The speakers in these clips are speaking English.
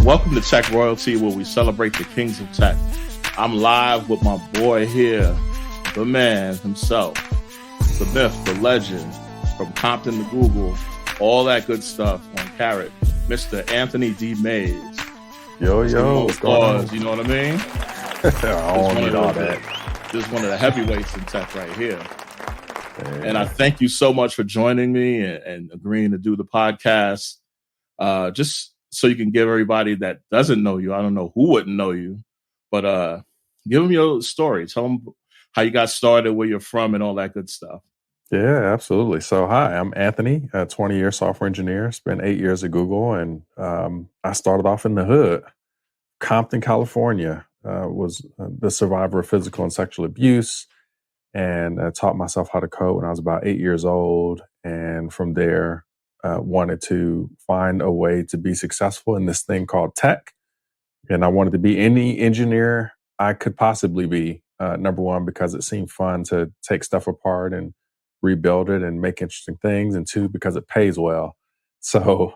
Welcome to Tech Royalty, where we celebrate the kings of tech. I'm live with my boy here, the man himself, the myth, the legend, from Compton to Google, all that good stuff on Karat, Mr. Anthony D. Mays. Yo, what's going on? You know what I mean? I don't need all that. Just one of the heavyweights in tech right here. And I thank you so much for joining me and agreeing to do the podcast. Just so you can give everybody that doesn't know you, I don't know who wouldn't know you, but give them your story. Tell them how you got started, where you're from, and all that good stuff. Yeah, absolutely. So, hi, I'm Anthony, a 20-year software engineer. Spent 8 years at Google, and I started off in the hood. Compton, California, was the survivor of physical and sexual abuse, and I taught myself how to code when I was about 8 years old. And from there, wanted to find a way to be successful in this thing called tech. And I wanted to be any engineer I could possibly be. Number one, because it seemed fun to take stuff apart and rebuild it and make interesting things. And two, because it pays well. So,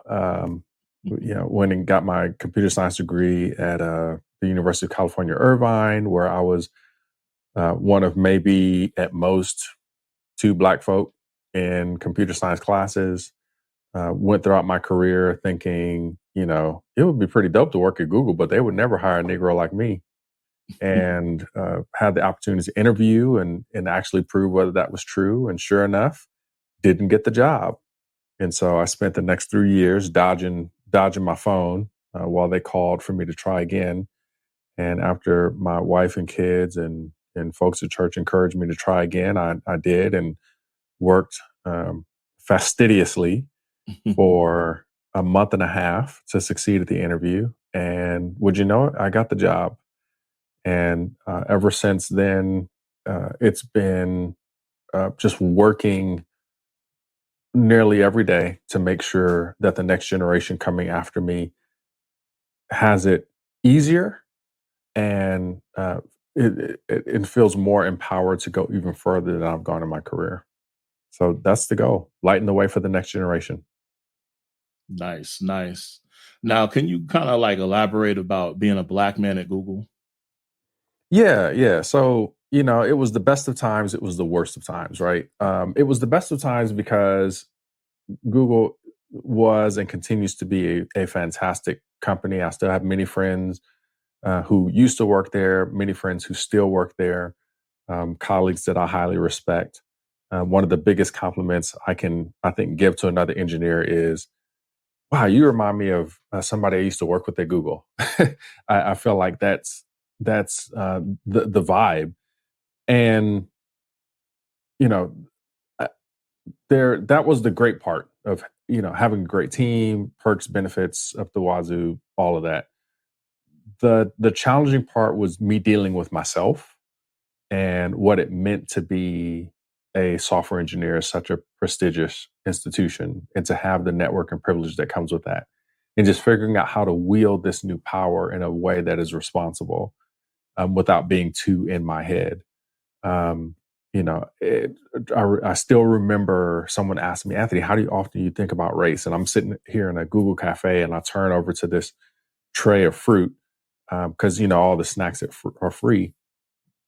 went and got my computer science degree at the University of California, Irvine, where I was one of maybe at most 2 Black folk in computer science classes. Went throughout my career thinking, it would be pretty dope to work at Google, but they would never hire a Negro like me. And had the opportunity to interview and actually prove whether that was true. And sure enough, didn't get the job. And so I spent the next 3 years dodging my phone while they called for me to try again. And after my wife and kids and folks at church encouraged me to try again, I did, and worked fastidiously for a month and a half to succeed at the interview. And would you know it, I got the job. And ever since then, it's been just working nearly every day to make sure that the next generation coming after me has it easier, and it feels more empowered to go even further than I've gone in my career. So that's the goal: lighten the way for the next generation. Nice. Now, can you kind of elaborate about being a Black man at Google? Yeah. So, it was the best of times. It was the worst of times, right? It was the best of times because Google was and continues to be a fantastic company. I still have many friends who used to work there, many friends who still work there, colleagues that I highly respect. One of the biggest compliments I think, give to another engineer is, wow, you remind me of somebody I used to work with at Google. I feel like that's the vibe. And, that was the great part of, having a great team, perks, benefits up the wazoo, all of that. The challenging part was me dealing with myself and what it meant to be a software engineer at such a prestigious institution, and to have the network and privilege that comes with that, and just figuring out how to wield this new power in a way that is responsible, without being too in my head. I still remember someone asking me, Anthony, how often you think about race? And I'm sitting here in a Google cafe, and I turn over to this tray of fruit, because all the snacks are free.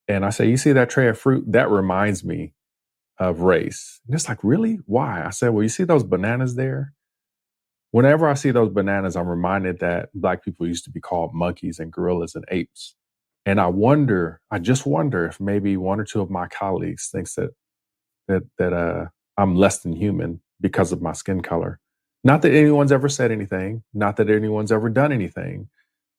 And I say, you see that tray of fruit? That reminds me of race. And it's like, really? Why? I said, well, you see those bananas there? Whenever I see those bananas, I'm reminded that Black people used to be called monkeys and gorillas and apes. And I just wonder if maybe one or two of my colleagues thinks that I'm less than human because of my skin color. Not that anyone's ever said anything, not that anyone's ever done anything,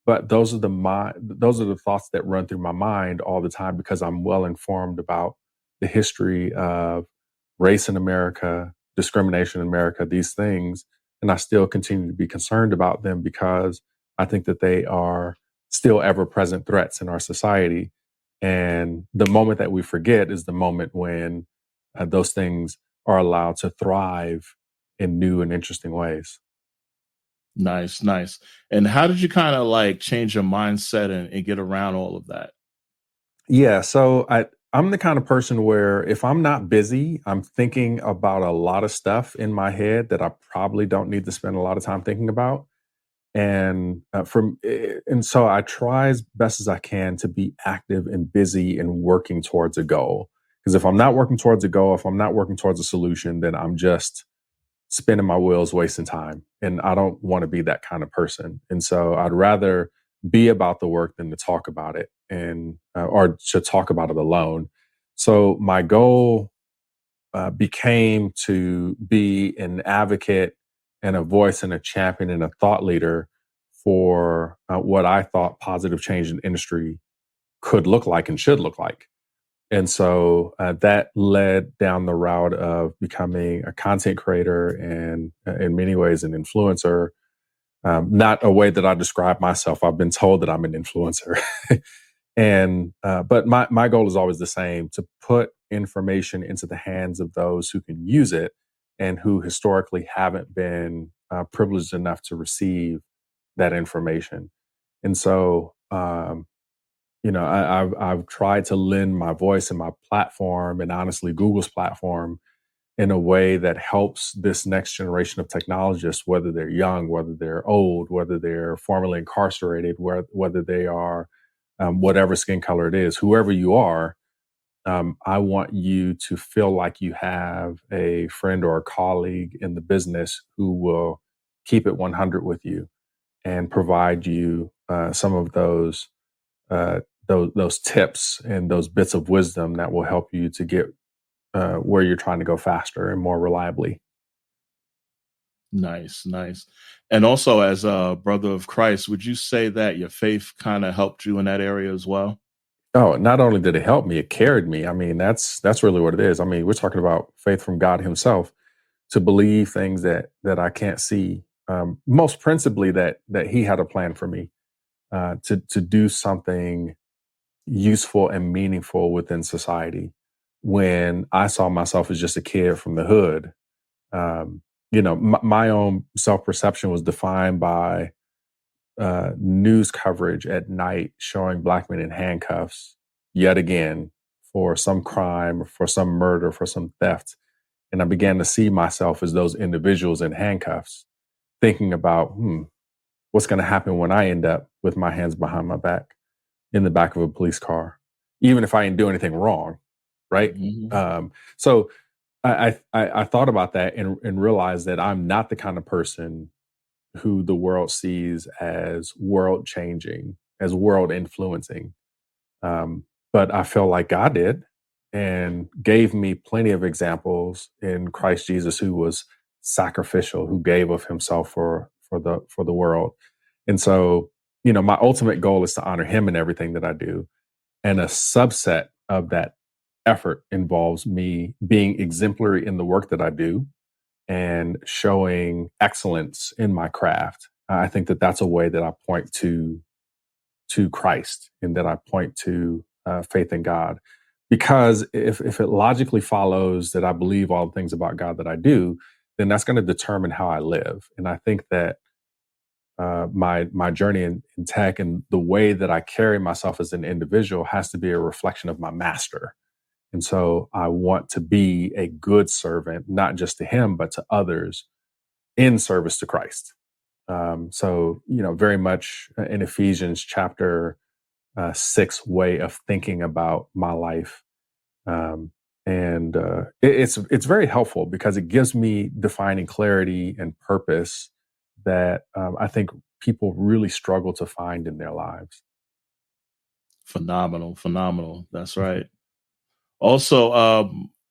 but those are the thoughts that run through my mind all the time, because I'm well informed about the history of race in America, discrimination in America, these things. And I still continue to be concerned about them, because I think that they are still ever-present threats in our society. And the moment that we forget is the moment when those things are allowed to thrive in new and interesting ways. Nice. And how did you kind of change your mindset and get around all of that? Yeah, so I'm the kind of person where if I'm not busy, I'm thinking about a lot of stuff in my head that I probably don't need to spend a lot of time thinking about. And so I try as best as I can to be active and busy and working towards a goal. Because if I'm not working towards a goal, if I'm not working towards a solution, then I'm just spinning my wheels, wasting time. And I don't want to be that kind of person. And so I'd rather be about the work than to talk about it or to talk about it alone. So my goal became to be an advocate and a voice and a champion and a thought leader for what I thought positive change in industry could look like and should look like. And so that led down the route of becoming a content creator and in many ways an influencer. Not a way that I describe myself. I've been told that I'm an influencer. But my goal is always the same: to put information into the hands of those who can use it and who historically haven't been privileged enough to receive that information. And so, I've tried to lend my voice and my platform, and honestly, Google's platform, in a way that helps this next generation of technologists, whether they're young, whether they're old, whether they're formerly incarcerated, whether they are whatever skin color it is, whoever you are. I want you to feel like you have a friend or a colleague in the business who will keep it 100 with you and provide you some of those tips and those bits of wisdom that will help you to get where you're trying to go faster and more reliably. Nice. And also, as a brother of Christ, would you say that your faith kind of helped you in that area as well? Oh, not only did it help me, it carried me. I mean, that's really what it is. I mean, we're talking about faith from God Himself, to believe things that I can't see. Most principally that He had a plan for me to do something useful and meaningful within society. When I saw myself as just a kid from the hood, my own self perception was defined by news coverage at night showing Black men in handcuffs yet again for some crime, for some murder, for some theft. And I began to see myself as those individuals in handcuffs, thinking about, what's going to happen when I end up with my hands behind my back in the back of a police car, even if I didn't do anything wrong, right? Mm-hmm. So I thought about that and realized that I'm not the kind of person who the world sees as world changing, as world influencing. But I feel like God did, and gave me plenty of examples in Christ Jesus, who was sacrificial, who gave of Himself for the world. And so, my ultimate goal is to honor Him in everything that I do. And a subset of that effort involves me being exemplary in the work that I do and showing excellence in my craft. I think that that's a way that I point to Christ, and that I point to faith in God. Because if it logically follows that I believe all the things about God that I do, then that's going to determine how I live. And I think that my journey in tech and the way that I carry myself as an individual has to be a reflection of my master. And so I want to be a good servant, not just to Him, but to others in service to Christ. So, very much in Ephesians chapter 6 way of thinking about my life. It's very helpful because it gives me defining clarity and purpose that I think people really struggle to find in their lives. Phenomenal. That's right. Also,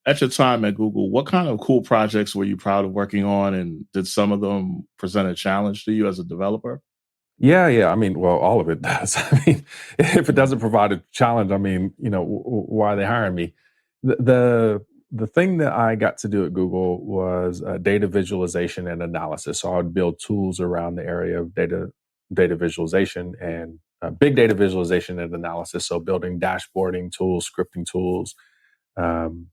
at your time at Google, what kind of cool projects were you proud of working on, and did some of them present a challenge to you as a developer? Yeah. I mean, well, all of it does. I mean, if it doesn't provide a challenge, I mean, why are they hiring me? The thing that I got to do at Google was data visualization and analysis. So I would build tools around the area of data visualization and big data visualization and analysis. So building dashboarding tools, scripting tools, um,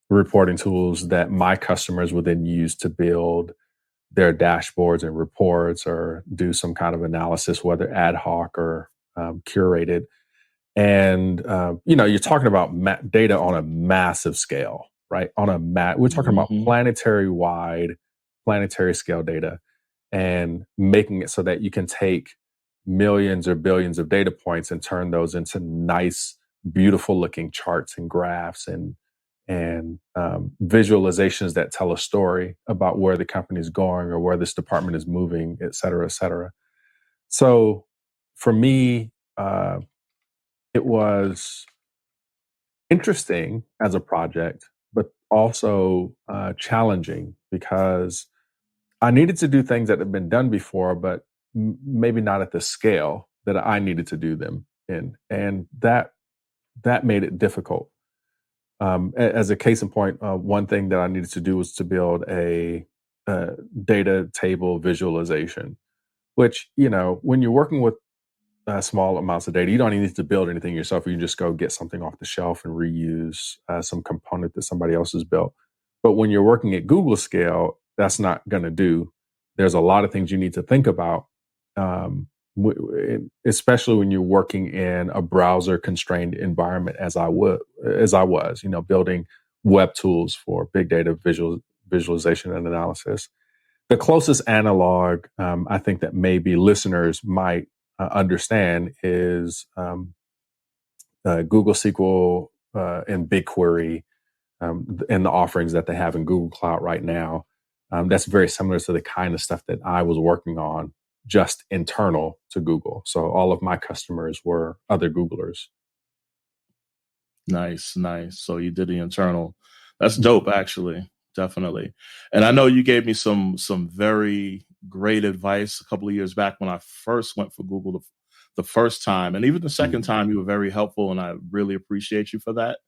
reporting tools that my customers would then use to build their dashboards and reports or do some kind of analysis, whether ad hoc or curated. And, you're talking about data on a massive scale, right? We're talking about Mm-hmm. planetary scale data. and making it so that you can take millions or billions of data points and turn those into nice, beautiful looking charts and graphs and visualizations that tell a story about where the company is going or where this department is moving, et cetera, et cetera. So for me, it was interesting as a project, but also challenging because I needed to do things that had been done before, but maybe not at the scale that I needed to do them in, and that made it difficult. As a case in point, one thing that I needed to do was to build a data table visualization, which, when you're working with small amounts of data, you don't even need to build anything yourself. You can just go get something off the shelf and reuse some component that somebody else has built. But when you're working at Google scale, that's not going to do. There's a lot of things you need to think about, especially when you're working in a browser constrained environment, as I was, building web tools for big data visualization and analysis. The closest analog I think that maybe listeners might understand is Google SQL and BigQuery and the offerings that they have in Google Cloud right now. That's very similar to the kind of stuff that I was working on, just internal to Google. So all of my customers were other Googlers. Nice. So you did the internal. That's dope, actually. Definitely. And I know you gave me some very great advice a couple of years back when I first went for Google the first time. And even the second time, you were very helpful. And I really appreciate you for that.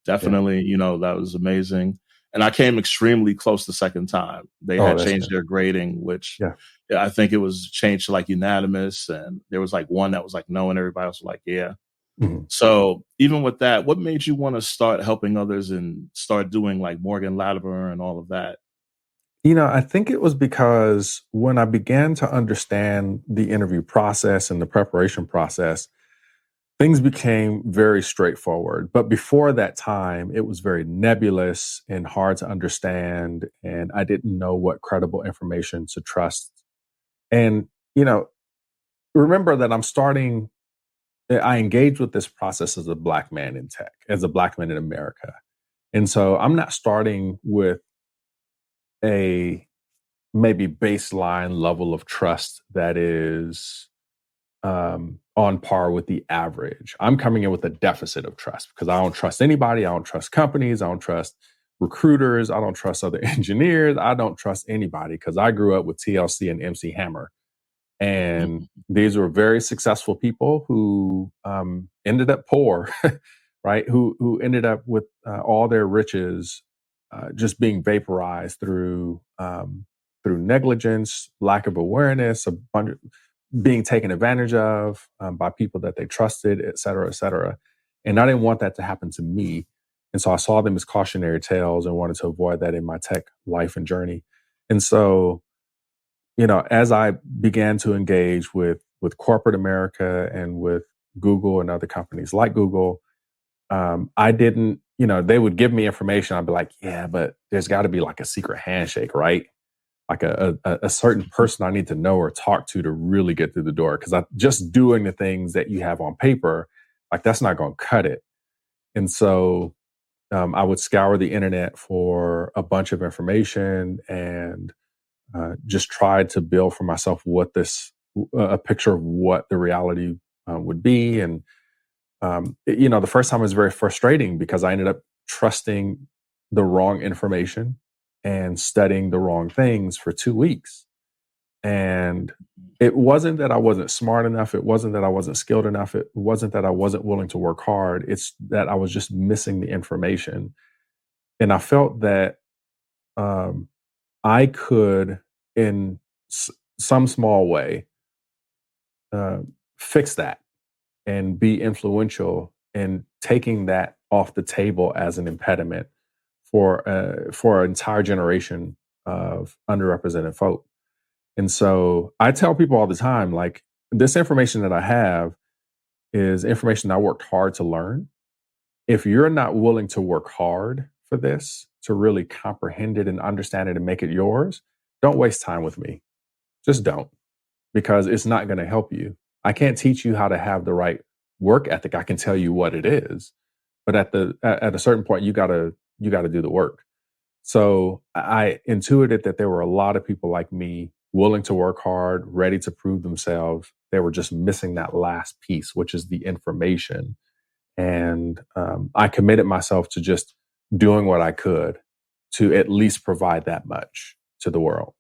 Definitely, that was amazing. And I came extremely close the second time. They had changed their grading, which I think it was changed to like unanimous. And there was like one that was like no, and everybody else was like, yeah. Mm-hmm. So even with that, what made you want to start helping others and start doing like Morgan Latimer and all of that? I think it was because when I began to understand the interview process and the preparation process, things became very straightforward. But before that time, it was very nebulous and hard to understand. And I didn't know what credible information to trust. And, remember that I engaged with this process as a Black man in tech, as a Black man in America. And so I'm not starting with a maybe baseline level of trust that is on par with the average. I'm coming in with a deficit of trust because I don't trust anybody. I don't trust companies. I don't trust recruiters. I don't trust other engineers. I don't trust anybody because I grew up with TLC and MC Hammer. And these were very successful people who ended up poor, right? Who ended up with all their riches just being vaporized through negligence, lack of awareness, being taken advantage of by people that they trusted, et cetera, et cetera. And I didn't want that to happen to me. And so I saw them as cautionary tales and wanted to avoid that in my tech life and journey. And so, as I began to engage with corporate America and with Google and other companies like Google, I didn't, they would give me information. I'd be like, yeah, but there's got to be like a secret handshake, right? Like a certain person I need to know or talk to really get through the door. Because just doing the things that you have on paper, like that's not going to cut it. And so I would scour the internet for a bunch of information and just tried to build for myself a picture of what the reality would be. And, the first time was very frustrating because I ended up trusting the wrong information and studying the wrong things for 2 weeks. And it wasn't that I wasn't smart enough. It wasn't that I wasn't skilled enough. It wasn't that I wasn't willing to work hard. It's that I was just missing the information. And I felt that I could, in some small way, fix that and be influential in taking that off the table as an impediment for an entire generation of underrepresented folk. And so I tell people all the time, like, this information that I have is information I worked hard to learn. If you're not willing to work hard for this, to really comprehend it and understand it and make it yours, don't waste time with me. Just don't, because it's not going to help you. I can't teach you how to have the right work ethic. I can tell you what it is, but at a certain point, you gotta do the work. So I intuited that there were a lot of people like me willing to work hard, ready to prove themselves. They were just missing that last piece, which is the information. And I committed myself to just doing what I could to at least provide that much to the world.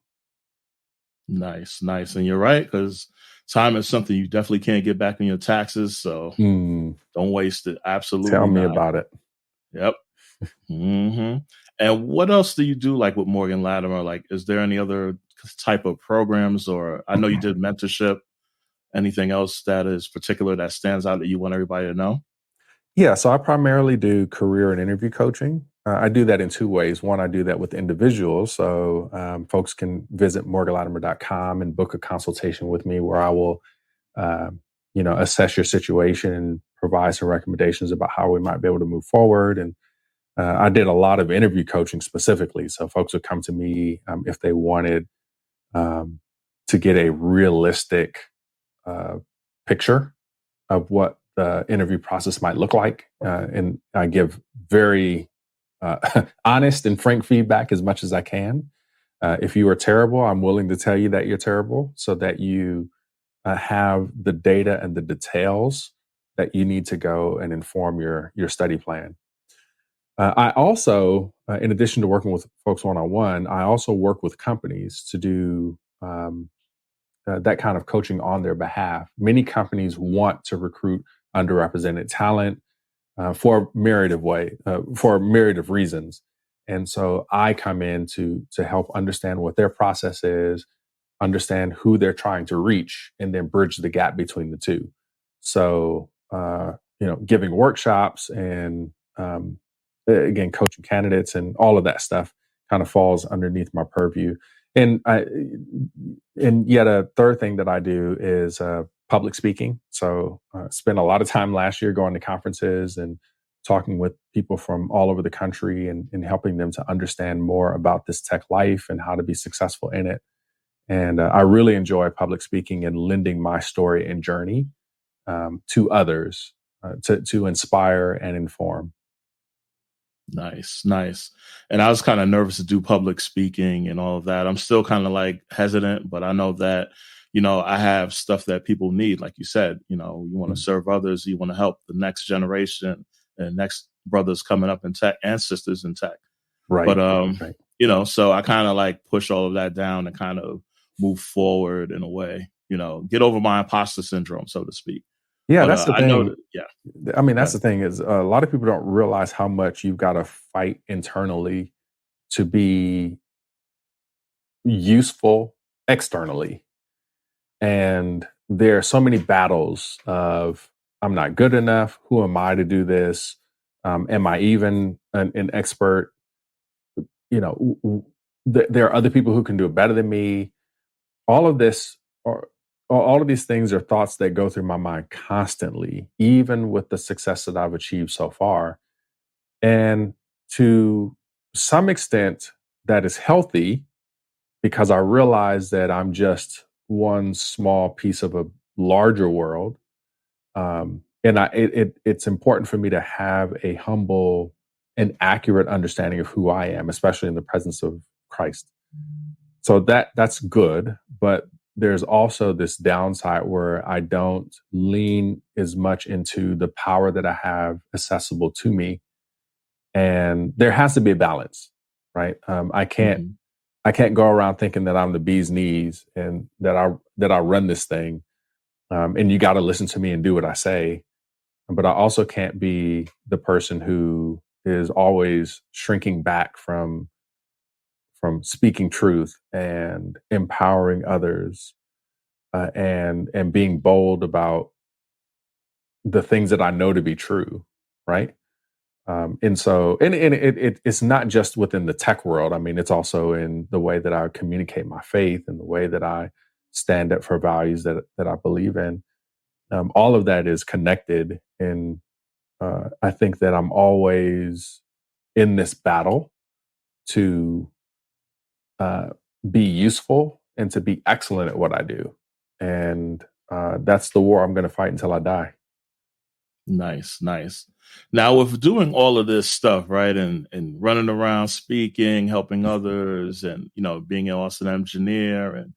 Nice, nice. And you're right, because time is something you definitely can't get back on your taxes. So don't waste it. Absolutely Tell me not. about it. Yep. And what else do you do, like with Morgan Latimer? Like, is there any other type of programs, or I know you did mentorship? Anything else that is particular that stands out that you want everybody to know? Yeah, so I primarily do career and interview coaching. I do that in two ways. One, I do that with individuals. So folks can visit morganlatimer.com and book a consultation with me where I will, assess your situation and provide some recommendations about how we might be able to move forward. And I did a lot of interview coaching specifically. So folks would come to me if they wanted to get a realistic picture of what the interview process might look like. And I give very honest and frank feedback as much as I can. If you are terrible, I'm willing to tell you that you're terrible so that you have the data and the details that you need to go and inform your study plan. I also, in addition to working with folks one-on-one, I also work with companies to do that kind of coaching on their behalf. Many companies want to recruit underrepresented talent for a myriad of reasons, and so I come in to help understand what their process is, understand who they're trying to reach, and then bridge the gap between the two. So, giving workshops and again, coaching candidates and all of that stuff kind of falls underneath my purview. And yet a third thing that I do is public speaking. So spent a lot of time last year going to conferences and talking with people from all over the country and helping them to understand more about this tech life and how to be successful in it. And I really enjoy public speaking and lending my story and journey to others to inspire and inform. Nice, nice. And I was kind of nervous to do public speaking and all of that. I'm still kind of like hesitant, but I know that, I have stuff that people need. Like you said, you want to serve others, you want to help the next generation and next brothers coming up in tech and sisters in tech. Right. But, right. So I kind of like push all of that down and kind of move forward in a way, get over my imposter syndrome, so to speak. Yeah, But that's the I thing. know that, I mean, that's the thing is a lot of people don't realize how much you've got to fight internally to be useful externally. And there are so many battles of I'm not good enough. Who am I to do this? Am I even an expert? There are other people who can do it better than me. All of this are all of these things are thoughts that go through my mind constantly, even with the success that I've achieved so far. And to some extent, that is healthy because I realize that I'm just one small piece of a larger world. It's important for me to have a humble and accurate understanding of who I am, especially in the presence of Christ. So that's good, but there's also this downside where I don't lean as much into the power that I have accessible to me, and there has to be a balance, right? I can't go around thinking that I'm the bee's knees and that I run this thing, and you got to listen to me and do what I say. But I also can't be the person who is always shrinking back from speaking truth and empowering others, and being bold about the things that I know to be true, right? And so, and it's not just within the tech world. I mean, it's also in the way that I communicate my faith and the way that I stand up for values that I believe in. All of that is connected, and I think that I'm always in this battle to be useful and to be excellent at what I do. And that's the war I'm going to fight until I die. Nice. Now, with doing all of this stuff, right, and running around, speaking, helping others, and being an awesome engineer, and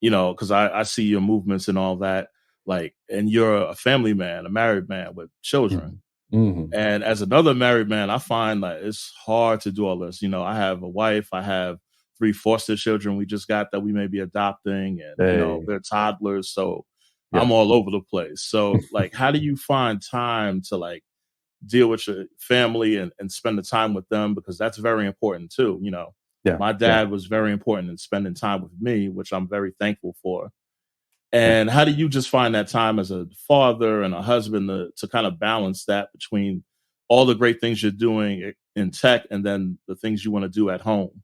because I see your movements and all that, like, and you're a family man, a married man with children. Mm-hmm. And as another married man, I find that it's hard to do all this. I have a wife, I have 3 foster children we just got that we may be adopting, and they're toddlers, so I'm all over the place. So like, how do you find time to like deal with your family and spend the time with them? Because that's very important too. My dad was very important in spending time with me, which I'm very thankful for. And how do you just find that time as a father and a husband to kind of balance that between all the great things you're doing in tech and then the things you want to do at home?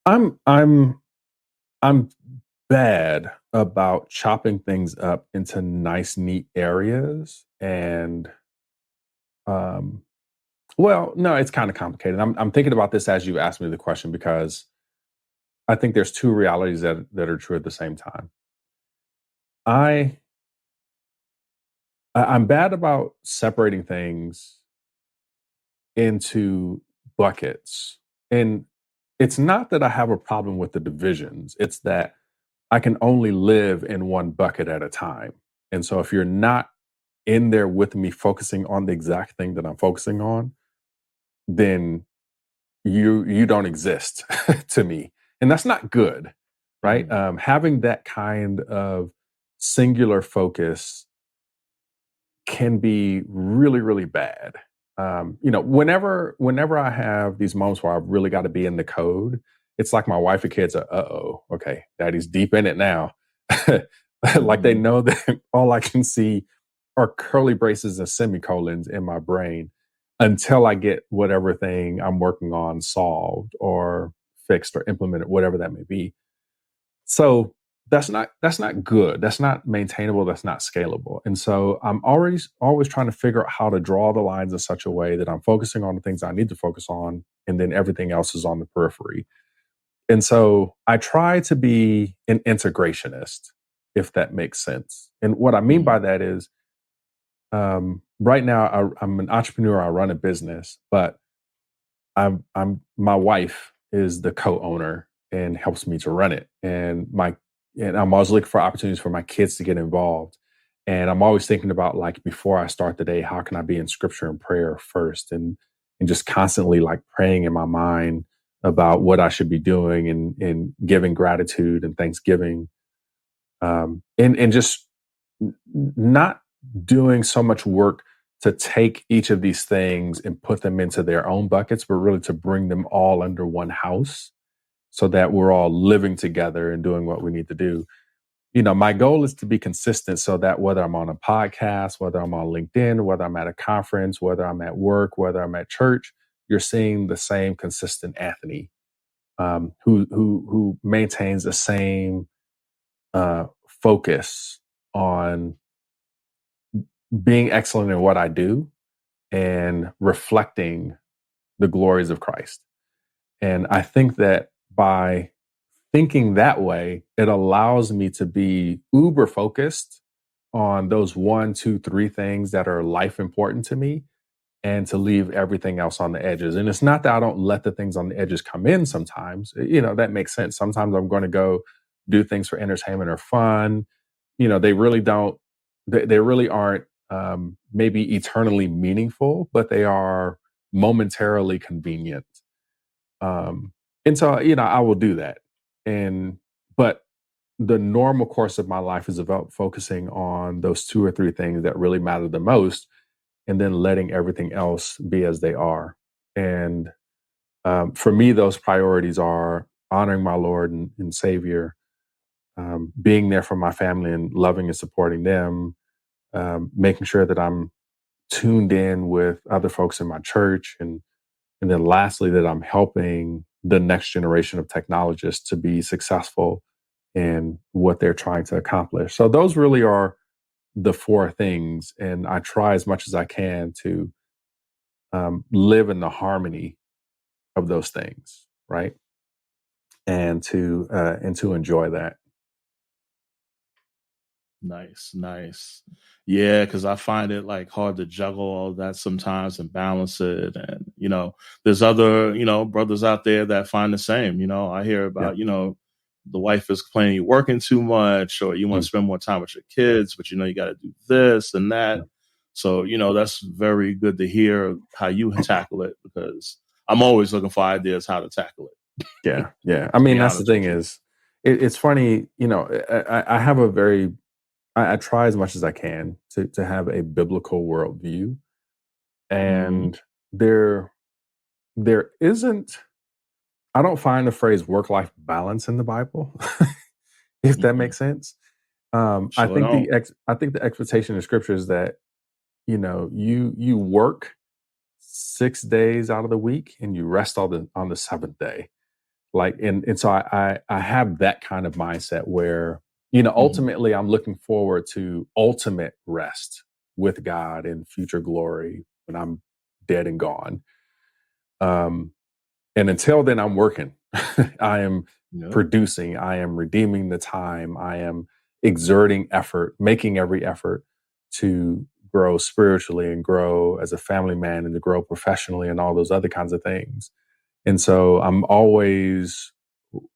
I'm bad about chopping things up into nice, neat areas. And well, no, it's kind of complicated. I'm thinking about this as you asked me the question, because I think there's 2 realities that are true at the same time. I'm bad about separating things into buckets. And it's not that I have a problem with the divisions, it's that I can only live in one bucket at a time. And so if you're not in there with me focusing on the exact thing that I'm focusing on, then you don't exist to me. And that's not good, right? Mm-hmm. Having that kind of singular focus can be really, really bad. Whenever I have these moments where I've really got to be in the code, it's like my wife and kids are, okay, daddy's deep in it now. Like they know that all I can see are curly braces and semicolons in my brain until I get whatever thing I'm working on solved or fixed or implemented, whatever that may be. So that's not good. That's not maintainable. That's not scalable. And so I'm always trying to figure out how to draw the lines in such a way that I'm focusing on the things I need to focus on, and then everything else is on the periphery. And so I try to be an integrationist, if that makes sense. And what I mean by that is, right now I'm an entrepreneur. I run a business, but I'm my wife is the co-owner and helps me to run it. And I'm always looking for opportunities for my kids to get involved. And I'm always thinking about, like, before I start the day, how can I be in scripture and prayer first, and just constantly like praying in my mind about what I should be doing, and giving gratitude and thanksgiving, and just not doing so much work to take each of these things and put them into their own buckets, but really to bring them all under one house so that we're all living together and doing what we need to do. My goal is to be consistent so that whether I'm on a podcast, whether I'm on LinkedIn, whether I'm at a conference, whether I'm at work, whether I'm at church, you're seeing the same consistent Anthony, who maintains the same focus on being excellent in what I do and reflecting the glories of Christ. And I think that by thinking that way, it allows me to be uber focused on those 1, 2, 3 things that are life important to me, and to leave everything else on the edges. And it's not that I don't let the things on the edges come in sometimes. That makes sense. Sometimes I'm going to go do things for entertainment or fun. They really don't, they really aren't maybe eternally meaningful, but they are momentarily convenient. And so, I will do that. But the normal course of my life is about focusing on those 2 or 3 things that really matter the most, and then letting everything else be as they are. And for me, those priorities are honoring my Lord and Savior, being there for my family and loving and supporting them, making sure that I'm tuned in with other folks in my church, and then lastly, that I'm helping the next generation of technologists to be successful in what they're trying to accomplish. So those really are the 4 things, and I try as much as I can to live in the harmony of those things, right? and to enjoy that. Nice. Yeah, because I find it like hard to juggle all that sometimes and balance it. And, there's other, brothers out there that find the same. I hear Yeah. about, the wife is complaining you're working too much, or you want to spend more time with your kids, but you got to do this and that. Yeah. So, that's very good to hear how you tackle it, because I'm always looking for ideas how to tackle it. Yeah. I mean, that's the thing is, it's funny, I have I try as much as I can to have a biblical worldview. And there isn't, I don't find the phrase work-life balance in the Bible, if that makes sense. I think the expectation in scripture is that, you work 6 days out of the week and you rest on the seventh day. So I have that kind of mindset where, ultimately I'm looking forward to ultimate rest with God in future glory when I'm dead and gone. And until then, I'm working. I am producing. I am redeeming the time. I am exerting effort, making every effort to grow spiritually and grow as a family man and to grow professionally and all those other kinds of things. And so I'm always,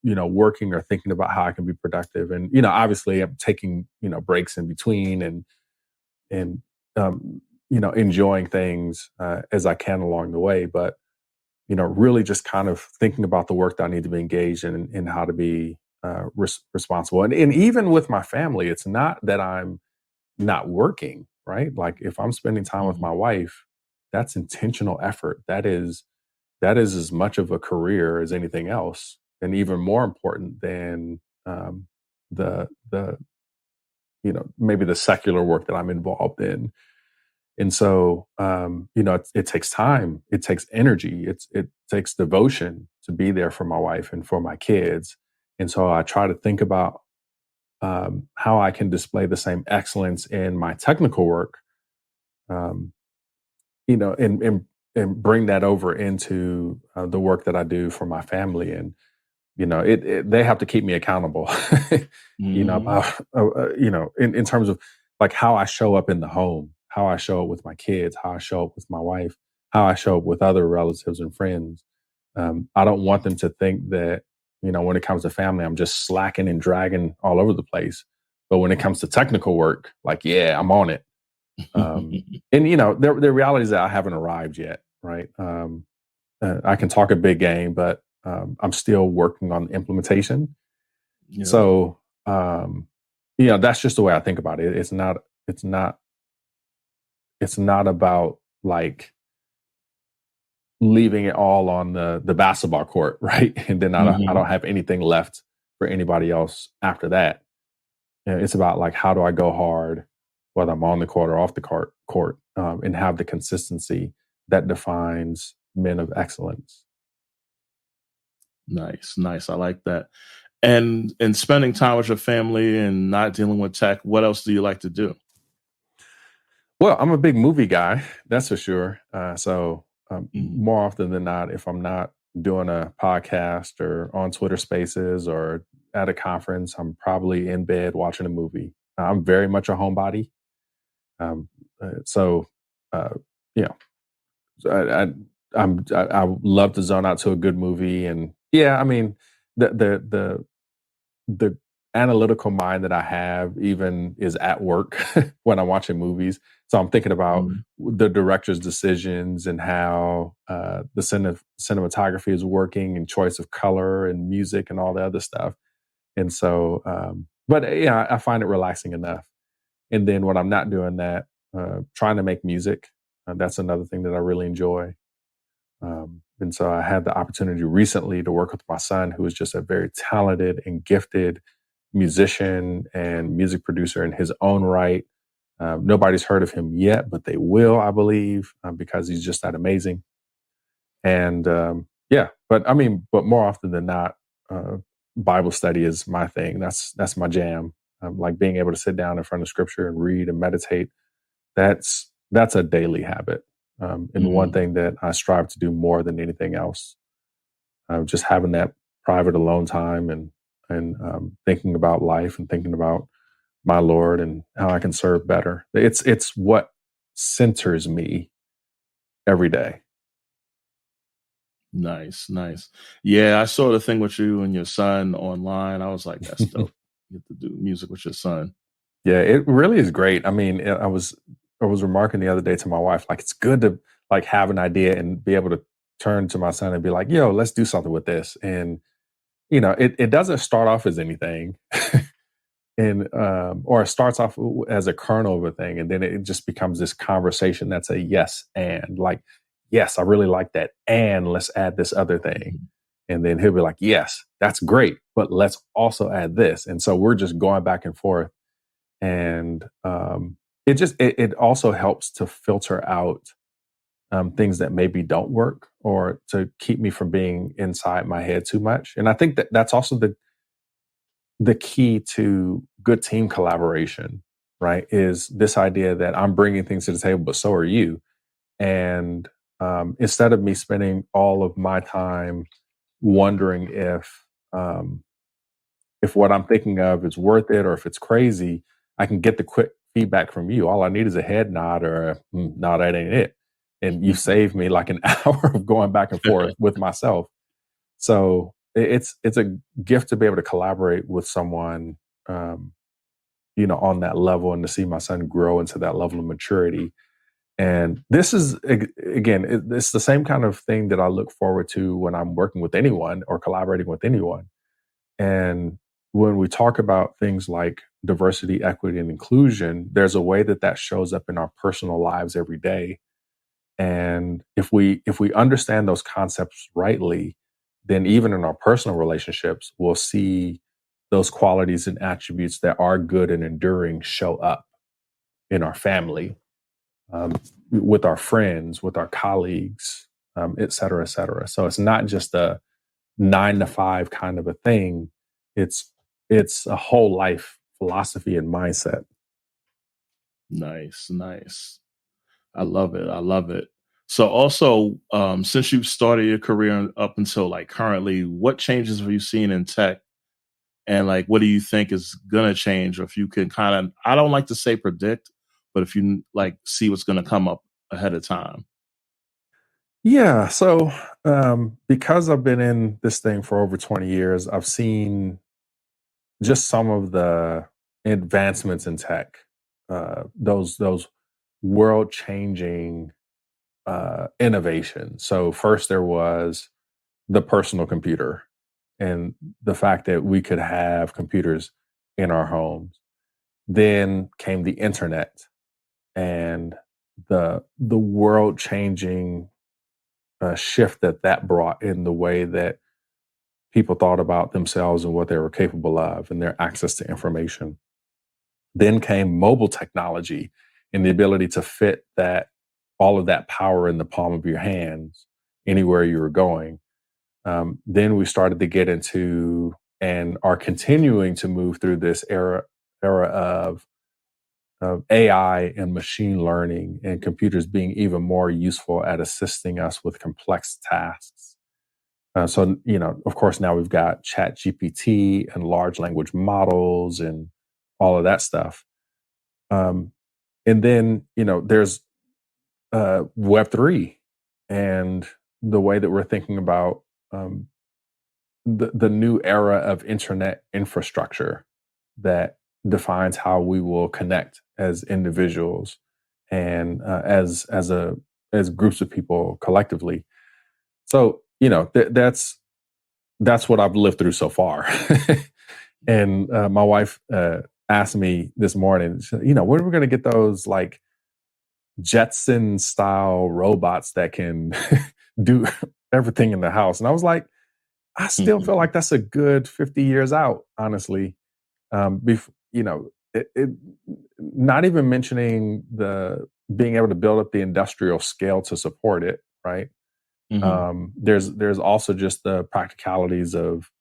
working or thinking about how I can be productive. And, obviously I'm taking, breaks in between and enjoying things as I can along the way. But, really just kind of thinking about the work that I need to be engaged in and how to be responsible. And even with my family, it's not that I'm not working, right? Like if I'm spending time with my wife, that's intentional effort. That is as much of a career as anything else, and even more important than the maybe the secular work that I'm involved in. And so it takes time, it takes energy, it takes devotion to be there for my wife and for my kids. And so I try to think about how I can display the same excellence in my technical work, and bring that over into the work that I do for my family. And they have to keep me accountable. About, in terms of like how I show up in the home, how I show up with my kids, how I show up with my wife, how I show up with other relatives and friends. I don't want them to think that when it comes to family, I'm just slacking and dragging all over the place. But when it comes to technical work, like, yeah, I'm on it. And the reality is that I haven't arrived yet, right? I can talk a big game, but I'm still working on implementation. Yeah. So that's just the way I think about it. It's not about like leaving it all on the basketball court, right? And then I don't have anything left for anybody else after that. It's about like, how do I go hard, whether I'm on the court or off the court, and have the consistency that defines men of excellence. Nice. I like that. And spending time with your family and not dealing with tech, what else do you like to do? Well, I'm a big movie guy, that's for sure. So more often than not, if I'm not doing a podcast or on Twitter Spaces or at a conference, I'm probably in bed watching a movie. I'm very much a homebody. I love to zone out to a good movie. And yeah, I mean, the analytical mind that I have even is at work when I'm watching movies. So I'm thinking about the director's decisions and how the cinematography is working and choice of color and music and all the other stuff. And so, but yeah, I find it relaxing enough. And then when I'm not doing that, trying to make music, that's another thing that I really enjoy. And so I had the opportunity recently to work with my son, who is just a very talented and gifted musician and music producer in his own right. Nobody's heard of him yet, but they will, I believe, because he's just that amazing. And but more often than not, Bible study is my thing. That's my jam. Like being able to sit down in front of scripture and read and meditate. That's a daily habit. And one thing that I strive to do more than anything else, just having that private alone time and thinking about life and thinking about my Lord and how I can serve better. It's what centers me every day. Nice, nice. Yeah, I saw the thing with you and your son online. I was like, that's dope. You get to do music with your son. Yeah, it really is great. I mean, I was remarking the other day to my wife, like it's good to like have an idea and be able to turn to my son and be like, "Yo, let's do something with this." And it doesn't start off as anything, and or it starts off as a kernel of a thing, and then it just becomes this conversation that's a yes and like, yes, I really like that, and let's add this other thing. Mhm. And then he'll be like, yes, that's great, but let's also add this. And so we're just going back and forth. And it also helps to filter out things that maybe don't work or to keep me from being inside my head too much. And I think that that's also the key to good team collaboration, right? Is this idea that I'm bringing things to the table, but so are you. And instead of me spending all of my time wondering um, if what I'm thinking of is worth it or if it's crazy, I can get the quick feedback from you. All I need is a head nod or a no, that ain't it. And you saved me like an hour of going back and forth with myself. So it's a gift to be able to collaborate with someone, on that level and to see my son grow into that level of maturity. And this is again, it's the same kind of thing that I look forward to when I'm working with anyone or collaborating with anyone. And when we talk about things like diversity, equity, and inclusion, there's a way that that shows up in our personal lives every day. And if we understand those concepts rightly, then even in our personal relationships, we'll see those qualities and attributes that are good and enduring show up in our family, with our friends, with our colleagues, et cetera, et cetera. So it's not just a 9 to 5 kind of a thing. It's it's a whole life philosophy and mindset. Nice, nice. I love it. I love it. So also, since you've started your career up until like currently, what changes have you seen in tech? And like, what do you think is gonna change? Or if you can kind of, I don't like to say predict, but if you like see what's gonna come up ahead of time. Yeah. So because I've been in this thing for over 20 years, I've seen just some of the advancements in tech, those world changing innovation. So first there was the personal computer and the fact that we could have computers in our homes. Then came the internet and the world changing shift that brought in the way that people thought about themselves and what they were capable of and their access to information. Then came mobile technology and the ability to fit that all of that power in the palm of your hands anywhere you were going. Then we started to get into and are continuing to move through this era of AI and machine learning and computers being even more useful at assisting us with complex tasks. Of course, now we've got Chat GPT and large language models and all of that stuff. Um, and then, there's Web3 and the way that we're thinking about um, the new era of internet infrastructure that defines how we will connect as individuals and as groups of people collectively. So that's what I've lived through so far. And my wife asked me this morning, she said, when are we going to get those like Jetson style robots that can do everything in the house? And I was like, I still feel like that's a good 50 years out, honestly. Not even mentioning the being able to build up the industrial scale to support it, right? Mhm. There's also just the practicalities of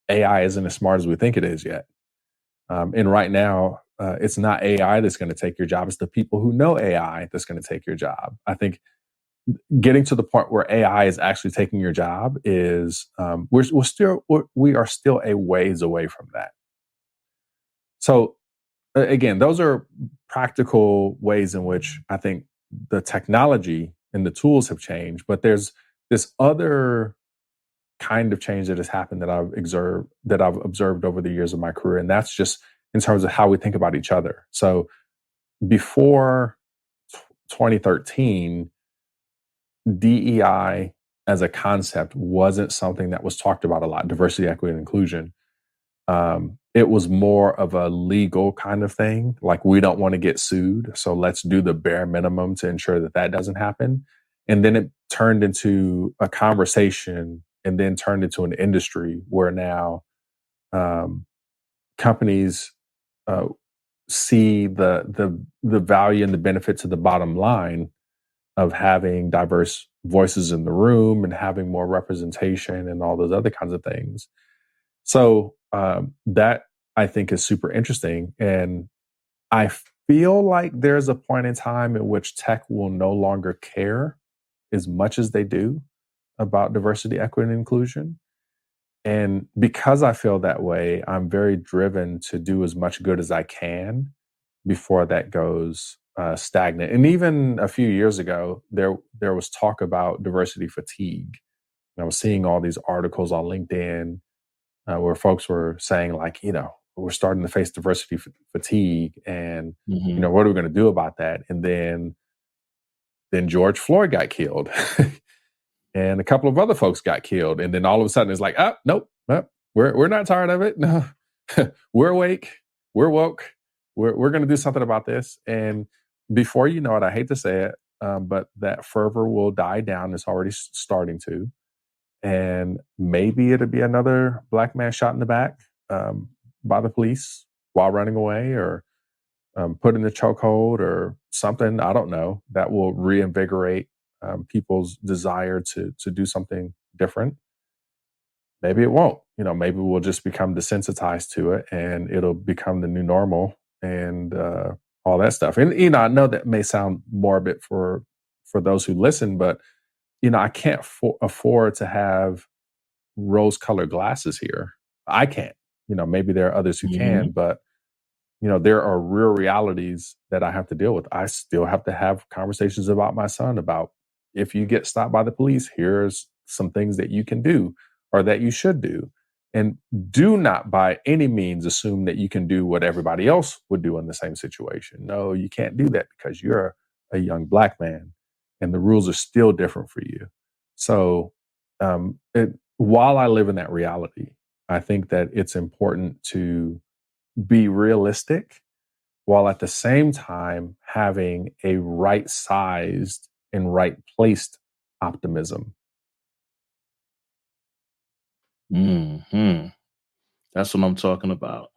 AI isn't as smart as we think it is yet. And right now, it's not AI that's going to take your job. It's the people who know AI that's going to take your job. I think getting to the point where AI is actually taking your job is we are still a ways away from that. So again, those are practical ways in which I think the technology and the tools have changed, but there's this other kind of change that has happened that I've observed over the years of my career, and that's just in terms of how we think about each other. So before 2013, DEI as a concept wasn't something that was talked about a lot. Diversity, equity, and inclusion. It was more of a legal kind of thing. Like, we don't want to get sued, so let's do the bare minimum to ensure that that doesn't happen. And then it turned into a conversation, and then turned into an industry where now companies see the value and the benefit to the bottom line of having diverse voices in the room and having more representation and all those other kinds of things. So that, I think, is super interesting. And I feel like there's a point in time in which tech will no longer care as much as they do about diversity, equity, and inclusion. And because I feel that way, I'm very driven to do as much good as I can before that goes stagnant. And even a few years ago, there was talk about diversity fatigue. And I was seeing all these articles on LinkedIn where folks were saying, like, we're starting to face diversity fatigue, and what are we going to do about that? And then George Floyd got killed, and a couple of other folks got killed, and then all of a sudden it's like, nope, we're not tired of it. No, we're awake, we're woke, we're going to do something about this. And before you know it, I hate to say it, but that fervor will die down. It's already starting to. And maybe it'll be another Black man shot in the back by the police while running away, or put in a chokehold or something. I don't know. That will reinvigorate people's desire to do something different. Maybe it won't. Maybe we'll just become desensitized to it, and it'll become the new normal, and all that stuff. And I know that may sound morbid for those who listen, but I can't afford to have rose-colored glasses here. I can't. Maybe there are others who can, but there are real realities that I have to deal with. I still have to have conversations about my son about, if you get stopped by the police, here's some things that you can do or that you should do. And do not by any means assume that you can do what everybody else would do in the same situation. No, you can't do that, because you're a young Black man and the rules are still different for you. So while I live in that reality, I think that it's important to be realistic while at the same time having a right-sized and right-placed optimism. That's what I'm talking about.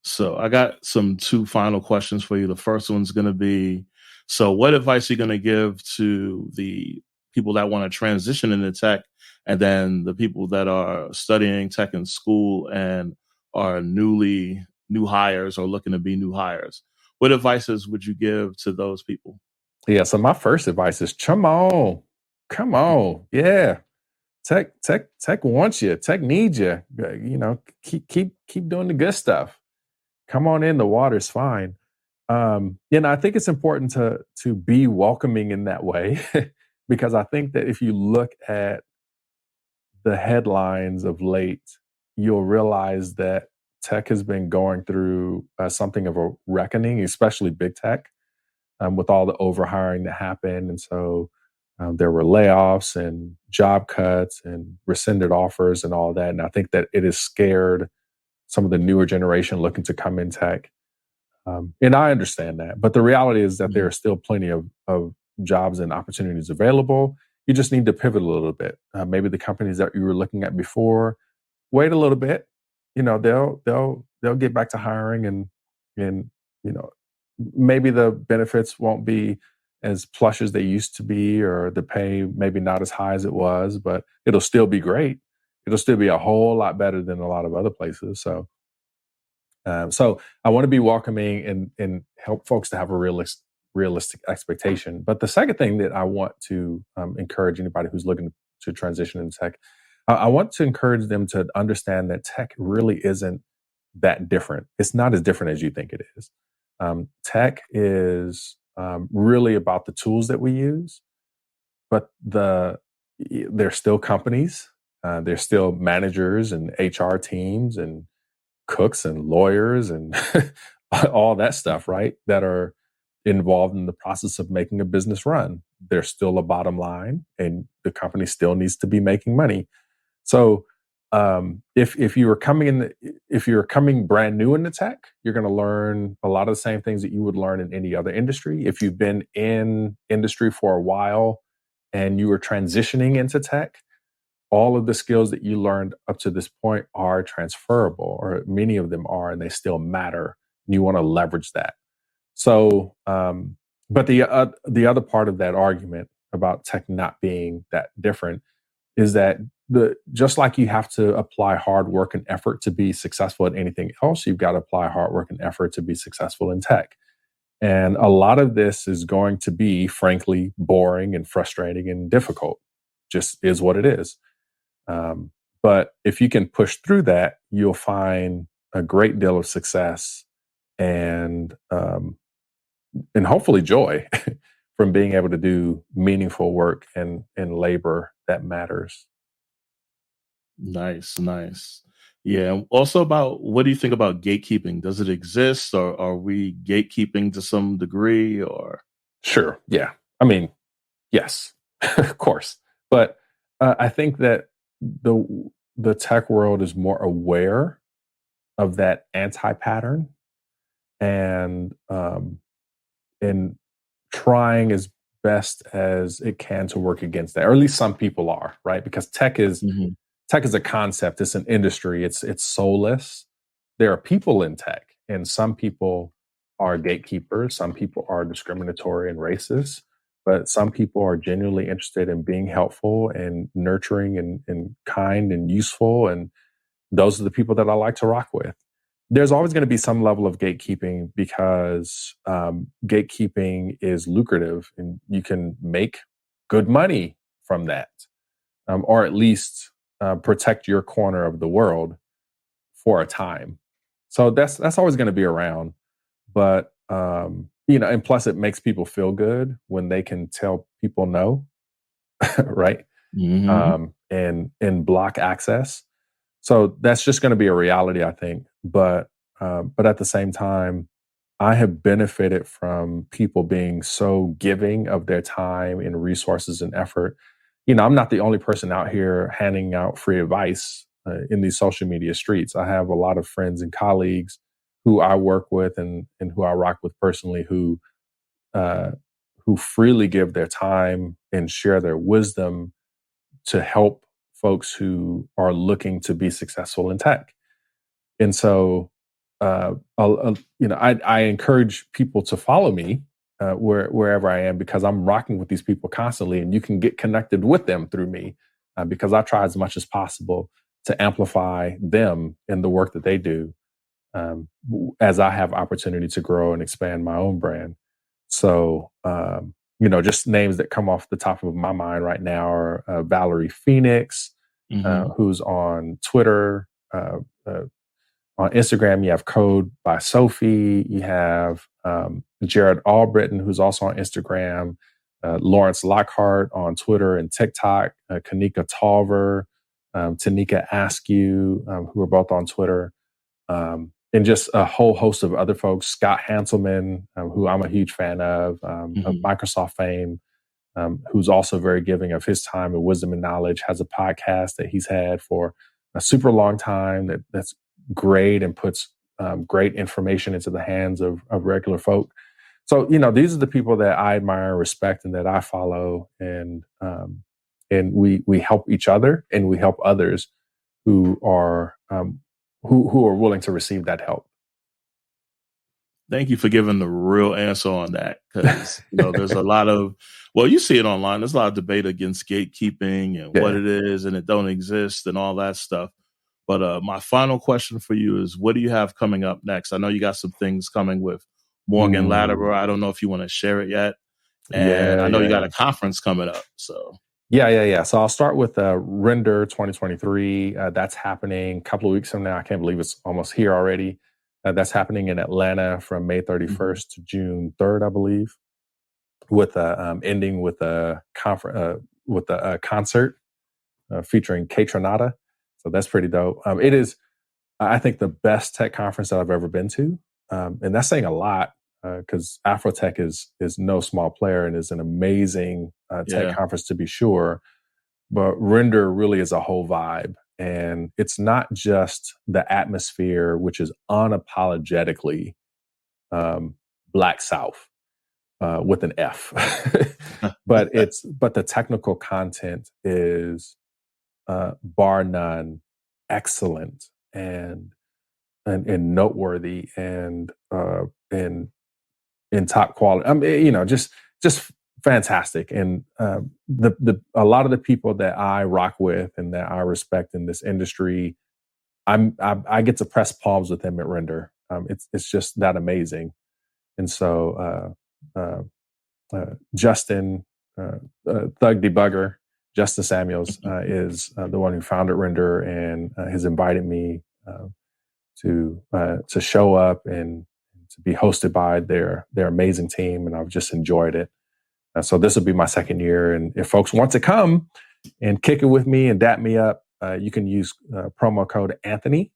So I got two final questions for you. The first one's going to be, so what advice are you going to give to the people that want to transition into tech, and then the people that are studying tech in school and are new hires or looking to be new hires? What advices would you give to those people? Yeah. So my first advice is, come on. Yeah. Tech wants you. Tech needs you. Keep doing the good stuff. Come on in. The water's fine. I think it's important to be welcoming in that way, because I think that if you look at the headlines of late, you'll realize that tech has been going through something of a reckoning, especially big tech, with all the overhiring that happened. And so there were layoffs and job cuts and rescinded offers and all that. And I think that it has scared some of the newer generation looking to come in tech. And I understand that. But the reality is that there are still plenty of jobs and opportunities available. You just need to pivot a little bit. Maybe the companies that you were looking at before, wait a little bit. They'll get back to hiring, and maybe the benefits won't be as plush as they used to be, or the pay maybe not as high as it was, but it'll still be great. It'll still be a whole lot better than a lot of other places. So I want to be welcoming and help folks to have a realistic expectation. But the second thing that I want to encourage anybody who's looking to transition into tech, I want to encourage them to understand that tech really isn't that different. It's not as different as you think it is. Tech is really about the tools that we use, but there's still companies, there's still managers and HR teams and cooks and lawyers and all that stuff, right? That are involved in the process of making a business run. There's still a bottom line, and the company still needs to be making money. So, if you were coming brand new into tech, you're going to learn a lot of the same things that you would learn in any other industry. If you've been in industry for a while and you were transitioning into tech, all of the skills that you learned up to this point are transferable, or many of them are, and they still matter. And you want to leverage that. So, but the other part of that argument about tech not being that different is that just like you have to apply hard work and effort to be successful at anything else, you've got to apply hard work and effort to be successful in tech. And a lot of this is going to be, frankly, boring and frustrating and difficult. Just is what it is. But if you can push through that, you'll find a great deal of success and hopefully joy from being able to do meaningful work and labor that matters. Nice. Yeah. Also, about what do you think about gatekeeping? Does it exist, or are we gatekeeping to some degree? Or sure, yeah. I mean, yes, of course. But I think that the tech world is more aware of that anti-pattern and trying as best as it can to work against that, or at least some people are, right? Because tech is a concept, it's an industry, it's soulless. There are people in tech, and some people are gatekeepers, some people are discriminatory and racist, but some people are genuinely interested in being helpful and nurturing and kind and useful, and those are the people that I like to rock with. There's always going to be some level of gatekeeping because gatekeeping is lucrative and you can make good money from that, or at least protect your corner of the world for a time. So that's always going to be around. But and plus it makes people feel good when they can tell people no, right? And block access. So that's just going to be a reality, I think. But at the same time, I have benefited from people being so giving of their time and resources and effort. I'm not the only person out here handing out free advice in these social media streets. I have a lot of friends and colleagues who I work with and who I rock with personally who freely give their time and share their wisdom to help folks who are looking to be successful in tech. And so, I encourage people to follow me wherever I am, because I'm rocking with these people constantly, and you can get connected with them through me because I try as much as possible to amplify them in the work that they do as I have opportunity to grow and expand my own brand. So, just names that come off the top of my mind right now are Valerie Phoenix, who's on Twitter. On Instagram, you have Code by Sophie. You have Jared Albritton, who's also on Instagram. Lawrence Lockhart on Twitter and TikTok. Kanika Tolver, Tanika Askew, who are both on Twitter. And just a whole host of other folks. Scott Hanselman, who I'm a huge fan of Microsoft fame, who's also very giving of his time and wisdom and knowledge, has a podcast that he's had for a super long time that's great and puts great information into the hands of regular folk. So, these are the people that I admire and respect and that I follow. And we help each other and we help others who are willing to receive that help. Thank you for giving the real answer on that, because there's a lot of, you see it online. There's a lot of debate against gatekeeping and what it is and it don't exist and all that stuff. But my final question for you is, what do you have coming up next? I know you got some things coming with Morgan Latimer. I don't know if you want to share it yet. And I know you got a conference coming up. So Yeah. So I'll start with Render 2023. That's happening a couple of weeks from now. I can't believe it's almost here already. That's happening in Atlanta from May 31st to June 3rd, I believe, with ending with a concert featuring Kaytranada. So that's pretty dope. It is, I think, the best tech conference that I've ever been to, and that's saying a lot because Afrotech is no small player and is an amazing tech conference to be sure. But Render really is a whole vibe. And it's not just the atmosphere, which is unapologetically Black South with an F, but the technical content is bar none excellent and noteworthy and in top quality. Just fantastic. And a lot of the people that I rock with and that I respect in this industry, I get to press palms with them at Render. It's just that amazing. And so Justin, Thug Debugger, Justin Samuels is the one who founded Render and has invited me to show up and to be hosted by their amazing team, and I've just enjoyed it. So this will be my second year, and if folks want to come and kick it with me and dap me up, you can use promo code Anthony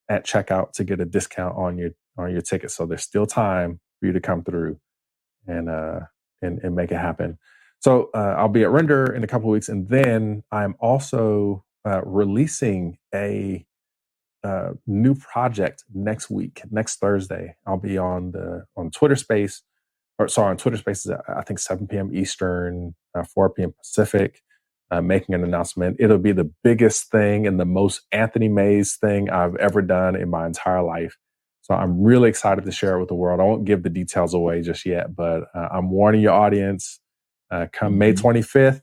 at checkout to get a discount on your ticket. So there's still time for you to come through and make it happen. So I'll be at Render in a couple of weeks, and then I'm also releasing a new project next week, next Thursday. I'll be on Twitter Space, on Twitter Spaces, I think 7 p.m. Eastern, 4 p.m. Pacific, making an announcement. It'll be the biggest thing and the most Anthony Mays thing I've ever done in my entire life. So I'm really excited to share it with the world. I won't give the details away just yet, but I'm warning your audience, come May 25th,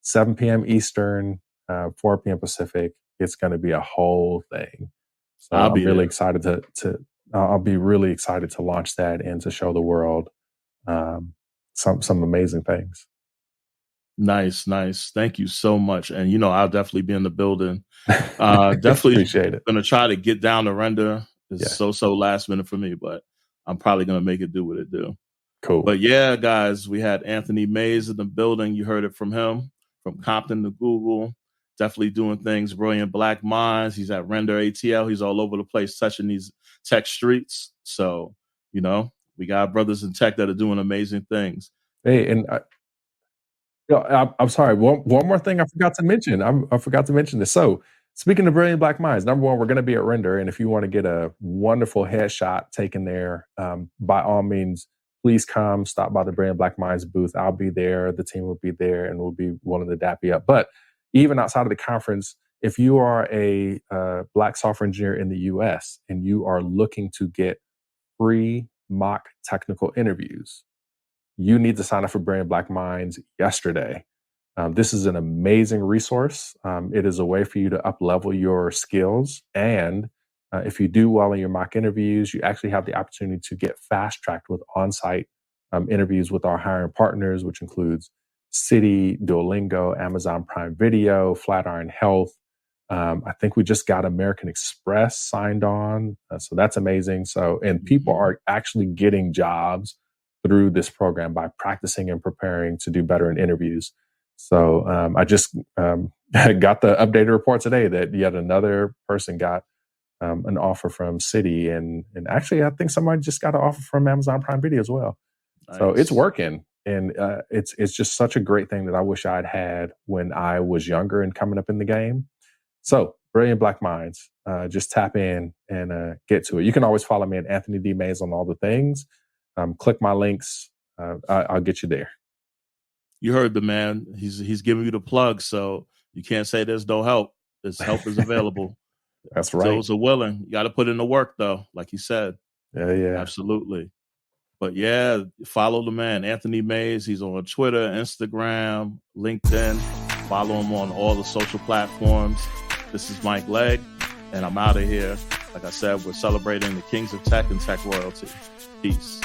7 p.m. Eastern, 4 p.m. Pacific, it's going to be a whole thing. So I'll be really excited I'll be really excited to launch that and to show the world some amazing things. Nice. Thank you so much. And I'll definitely be in the building. Definitely appreciate it. Gonna try to get down to Render. It's so last minute for me, but I'm probably gonna make it do what it do. Cool. But yeah, guys, we had Anthony Mays in the building. You heard it from him, from Compton to Google. Definitely doing things, brilliant Black minds. He's at RenderATL. He's all over the place, touching these tech streets. So, we got brothers in tech that are doing amazing things. Hey, and I'm sorry. One more thing I forgot to mention. I forgot to mention this. So, speaking of brilliant Black minds, number one, we're going to be at Render, and if you want to get a wonderful headshot taken there, by all means, please come stop by the Brilliant Black Minds booth. I'll be there. The team will be there, and we'll be willing to dap you up. But even outside of the conference, if you are a Black software engineer in the US and you are looking to get free mock technical interviews, you need to sign up for Brilliant Black Minds yesterday. This is an amazing resource. It is a way for you to up-level your skills. And if you do well in your mock interviews, you actually have the opportunity to get fast-tracked with on-site interviews with our hiring partners, which includes Citi, Duolingo, Amazon Prime Video, Flatiron Health. I think we just got American Express signed on. So that's amazing. And people are actually getting jobs through this program by practicing and preparing to do better in interviews. So I just got the updated report today that yet another person got an offer from Citi. And actually, I think somebody just got an offer from Amazon Prime Video as well. Nice. So it's working. And it's just such a great thing that I wish I'd had when I was younger and coming up in the game. So Brilliant Black Minds, just tap in and get to it. You can always follow me at Anthony D. Mays on all the things. Click my links. I'll get you there. You heard the man. He's giving you the plug, so you can't say there's no help. This help is available. That's right. Those are willing. You got to put in the work, though, like you said. Yeah. Absolutely. But yeah, follow the man, Anthony Mays. He's on Twitter, Instagram, LinkedIn. Follow him on all the social platforms. This is Mike Legg, and I'm out of here. Like I said, we're celebrating the kings of tech and tech royalty. Peace.